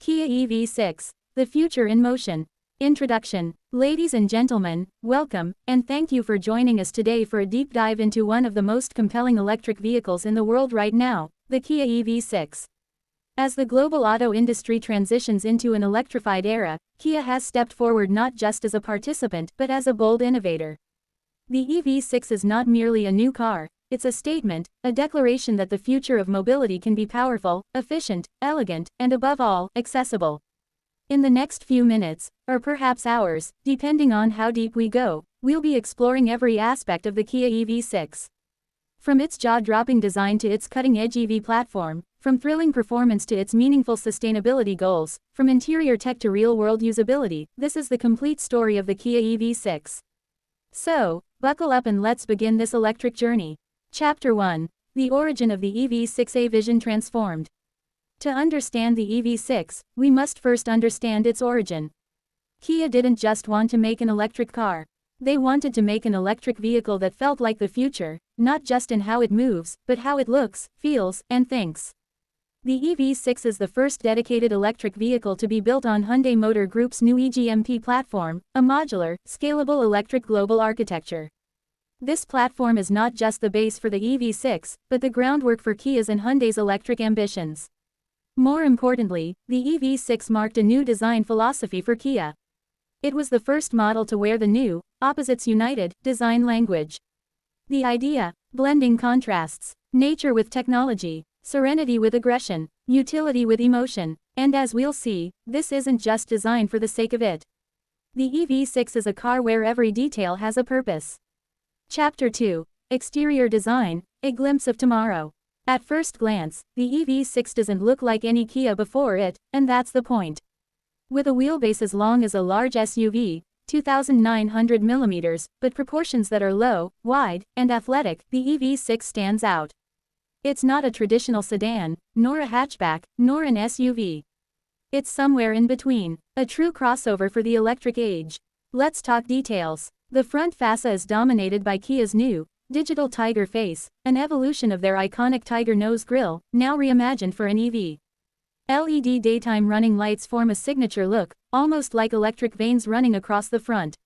Kia EV6, the future in motion. Introduction. Ladies and gentlemen, welcome, and thank you for joining us today for a deep dive into one of the most compelling electric vehicles in the world right now, the Kia EV6. As the global auto industry transitions into an electrified era, Kia has stepped forward not just as a participant but as a bold innovator. The EV6 is not merely a new car, it's a statement, a declaration that the future of mobility can be powerful, efficient, elegant, and above all, accessible. In the next few minutes, or perhaps hours, depending on how deep we go, we'll be exploring every aspect of the Kia EV6. From its jaw-dropping design to its cutting-edge EV platform, from thrilling performance to its meaningful sustainability goals, from interior tech to real-world usability, this is the complete story of the Kia EV6. So, buckle up and let's begin this electric journey. Chapter 1. The origin of the EV6. A vision transformed. To understand the EV6, we must first understand its origin. Kia didn't just want to make an electric car. They wanted to make an electric vehicle that felt like the future, not just in how it moves, but how it looks, feels, and thinks. The EV6 is the first dedicated electric vehicle to be built on Hyundai Motor Group's new EGMP platform, a modular, scalable electric global architecture. This platform is not just the base for the EV6, but the groundwork for Kia's and Hyundai's electric ambitions. More importantly, the EV6 marked a new design philosophy for Kia. It was the first model to wear the new, opposites united, design language. The idea, blending contrasts, nature with technology, serenity with aggression, utility with emotion, and as we'll see, this isn't just designed for the sake of it. The EV6 is a car where every detail has a purpose. Chapter 2. Exterior Design, a glimpse of tomorrow. At first glance, the EV6 doesn't look like any Kia before it, and that's the point. With a wheelbase as long as a large SUV, 2,900 mm, but proportions that are low, wide, and athletic, the EV6 stands out. It's not a traditional sedan, nor a hatchback, nor an SUV. It's somewhere in between, a true crossover for the electric age. Let's talk details. The front fascia is dominated by Kia's new, digital Tiger face, an evolution of their iconic Tiger nose grille, now reimagined for an EV. LED daytime running lights form a signature look, almost like electric veins running across the front.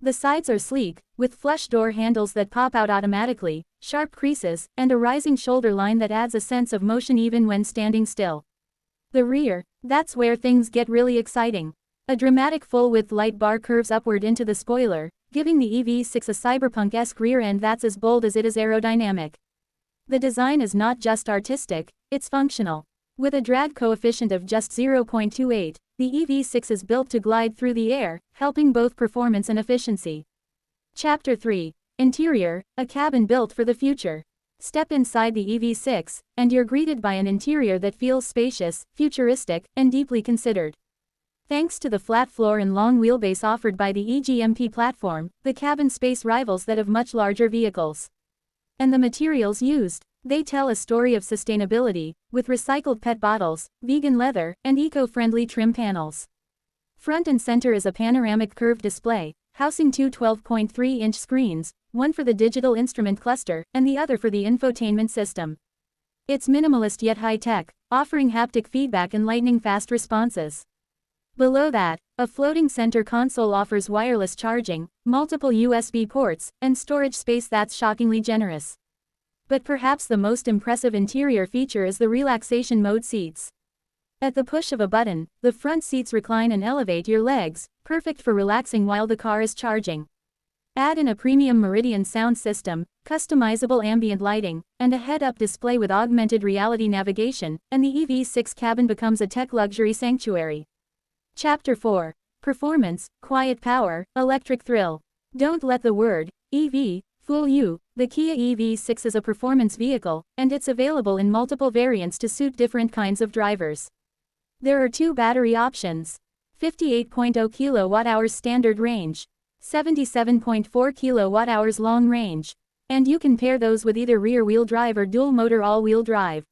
The sides are sleek, with flush door handles that pop out automatically, sharp creases, and a rising shoulder line that adds a sense of motion even when standing still. The rear, that's where things get really exciting. A dramatic full-width light bar curves upward into the spoiler, giving the EV6 a cyberpunk-esque rear end that's as bold as it is aerodynamic. The design is not just artistic, it's functional. With a drag coefficient of just 0.28, the EV6 is built to glide through the air, helping both performance and efficiency. Chapter 3. Interior, a cabin built for the future. Step inside the EV6, and you're greeted by an interior that feels spacious, futuristic, and deeply considered. Thanks to the flat floor and long wheelbase offered by the EGMP platform, the cabin space rivals that of much larger vehicles. And the materials used, they tell a story of sustainability, with recycled PET bottles, vegan leather, and eco-friendly trim panels. Front and center is a panoramic curved display, housing two 12.3-inch screens, one for the digital instrument cluster, and the other for the infotainment system. It's minimalist yet high-tech, offering haptic feedback and lightning-fast responses. Below that, a floating center console offers wireless charging, multiple USB ports, and storage space that's shockingly generous. But perhaps the most impressive interior feature is the relaxation mode seats. At the push of a button, the front seats recline and elevate your legs, perfect for relaxing while the car is charging. Add in a premium Meridian sound system, customizable ambient lighting, and a head-up display with augmented reality navigation, and the EV6 cabin becomes a tech luxury sanctuary. Chapter 4. Performance, quiet power, electric thrill. Don't let the word EV fool you. The Kia EV6 is a performance vehicle, and it's available in multiple variants to suit different kinds of drivers. There are two battery options. 58.0 kWh standard range. 77.4 kWh long range. And you can pair those with either rear-wheel drive or dual-motor all-wheel drive.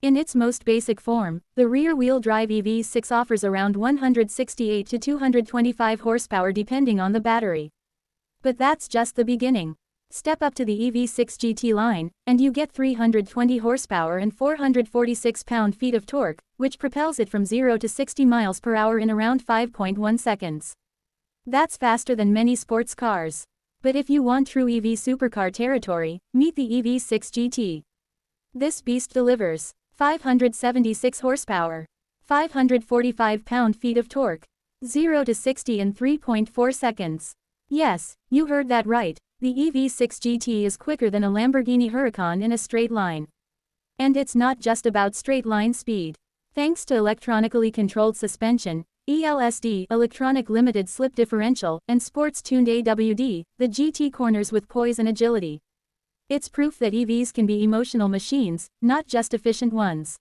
In its most basic form, the rear-wheel drive EV6 offers around 168 to 225 horsepower depending on the battery. But that's just the beginning. Step up to the EV6 GT line, and you get 320 horsepower and 446 pound-feet of torque, which propels it from 0 to 60 miles per hour in around 5.1 seconds. That's faster than many sports cars. But if you want true EV supercar territory, meet the EV6 GT. This beast delivers 576 horsepower, 545 pound-feet of torque, 0 to 60 in 3.4 seconds. Yes, you heard that right, the EV6 GT is quicker than a Lamborghini Huracan in a straight line. And it's not just about straight line speed. Thanks to electronically controlled suspension, ELSD, electronic limited slip differential, and sports-tuned AWD, the GT corners with poise and agility. It's proof that EVs can be emotional machines, not just efficient ones.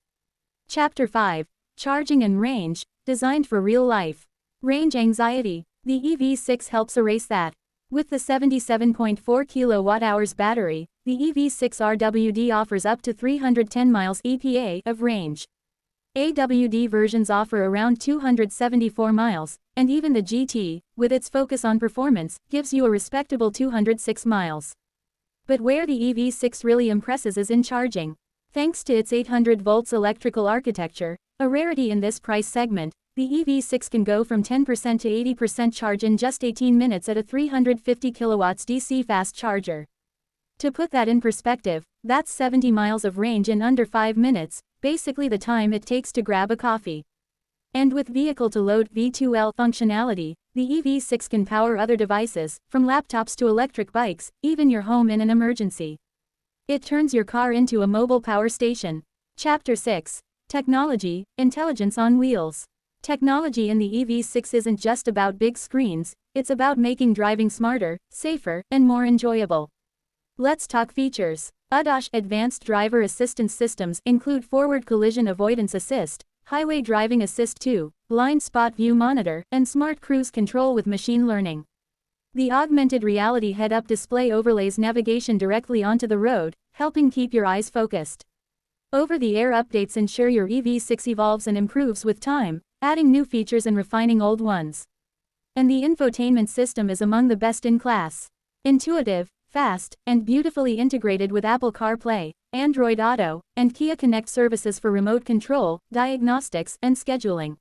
Chapter 5. Charging and Range, designed for real life. Range anxiety. The EV6 helps erase that. With the 77.4 kWh battery, the EV6 RWD offers up to 310 miles EPA of range. AWD versions offer around 274 miles, and even the GT, with its focus on performance, gives you a respectable 206 miles. But where the EV6 really impresses is in charging. Thanks to its 800 volts electrical architecture, a rarity in this price segment, the EV6 can go from 10% to 80% charge in just 18 minutes at a 350 kilowatts DC fast charger. To put that in perspective, that's 70 miles of range in under 5 minutes, basically the time it takes to grab a coffee. And with vehicle-to-load V2L functionality, the EV6 can power other devices, from laptops to electric bikes, even your home in an emergency. It turns your car into a mobile power station. Chapter 6. Technology, Intelligence on Wheels. Technology in the EV6 isn't just about big screens, it's about making driving smarter, safer, and more enjoyable. Let's talk features. ADAS Advanced Driver Assistance Systems include Forward Collision Avoidance Assist, Highway Driving Assist 2, Blind Spot View Monitor, and Smart Cruise Control with machine learning. The augmented reality head-up display overlays navigation directly onto the road, helping keep your eyes focused. Over-the-air updates ensure your EV6 evolves and improves with time, adding new features and refining old ones. And the infotainment system is among the best in class. Intuitive, fast, and beautifully integrated with Apple CarPlay, Android Auto, and Kia Connect services for remote control, diagnostics, and scheduling.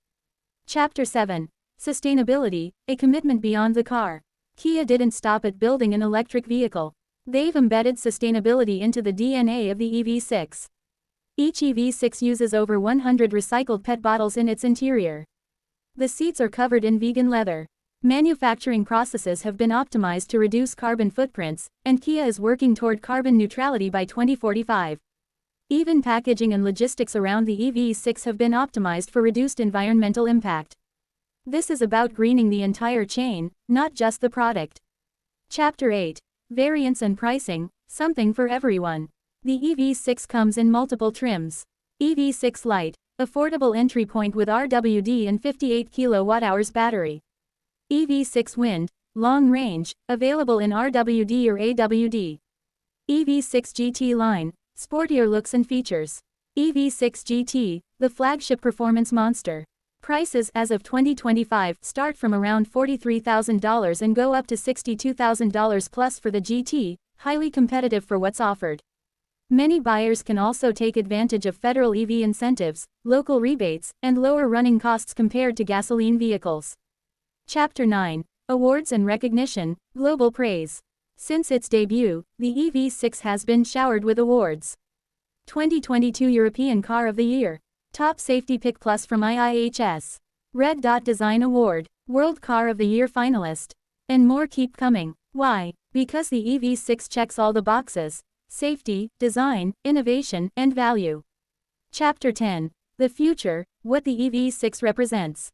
Chapter 7. Sustainability, a commitment beyond the car. Kia didn't stop at building an electric vehicle. They've embedded sustainability into the DNA of the EV6. Each EV6 uses over 100 recycled PET bottles in its interior. The seats are covered in vegan leather. Manufacturing processes have been optimized to reduce carbon footprints, and Kia is working toward carbon neutrality by 2045. Even packaging and logistics around the EV6 have been optimized for reduced environmental impact. This is about greening the entire chain, not just the product. Chapter 8. Variants and Pricing, something for everyone. The EV6 comes in multiple trims. EV6 Lite, affordable entry point with RWD and 58 kWh battery. EV6 Wind, long range, available in RWD or AWD. EV6 GT line, sportier looks and features. EV6 GT, the flagship performance monster. Prices as of 2025 start from around $43,000 and go up to $62,000 plus for the GT, highly competitive for what's offered. Many buyers can also take advantage of federal EV incentives, local rebates, and lower running costs compared to gasoline vehicles. Chapter 9. Awards and Recognition, Global Praise. Since its debut, the EV6 has been showered with awards. 2022 European Car of the Year. Top Safety Pick Plus from IIHS. Red Dot Design Award. World Car of the Year finalist. And more keep coming. Why? Because the EV6 checks all the boxes: safety, design, innovation, and value. Chapter 10. The Future, What the EV6 Represents.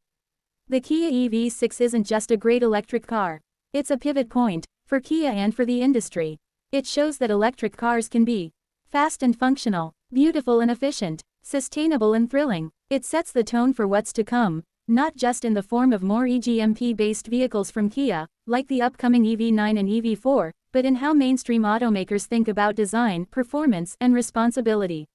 The Kia EV6 isn't just a great electric car. It's a pivot point, for Kia and for the industry. It shows that electric cars can be fast and functional, beautiful and efficient, sustainable and thrilling. It sets the tone for what's to come, not just in the form of more EGMP-based vehicles from Kia, like the upcoming EV9 and EV4, but in how mainstream automakers think about design, performance, and responsibility.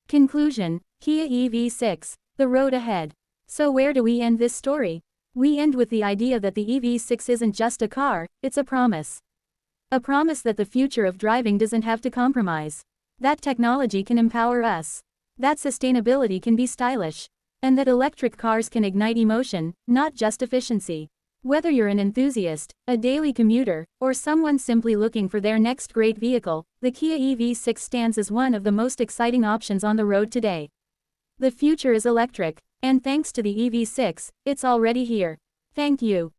Conclusion: Kia EV6, the road ahead. So where do we end this story? We end with the idea that the EV6 isn't just a car, it's a promise. A promise that the future of driving doesn't have to compromise. That technology can empower us. That sustainability can be stylish. And that electric cars can ignite emotion, not just efficiency. Whether you're an enthusiast, a daily commuter, or someone simply looking for their next great vehicle, the Kia EV6 stands as one of the most exciting options on the road today. The future is electric, and thanks to the EV6, it's already here. Thank you.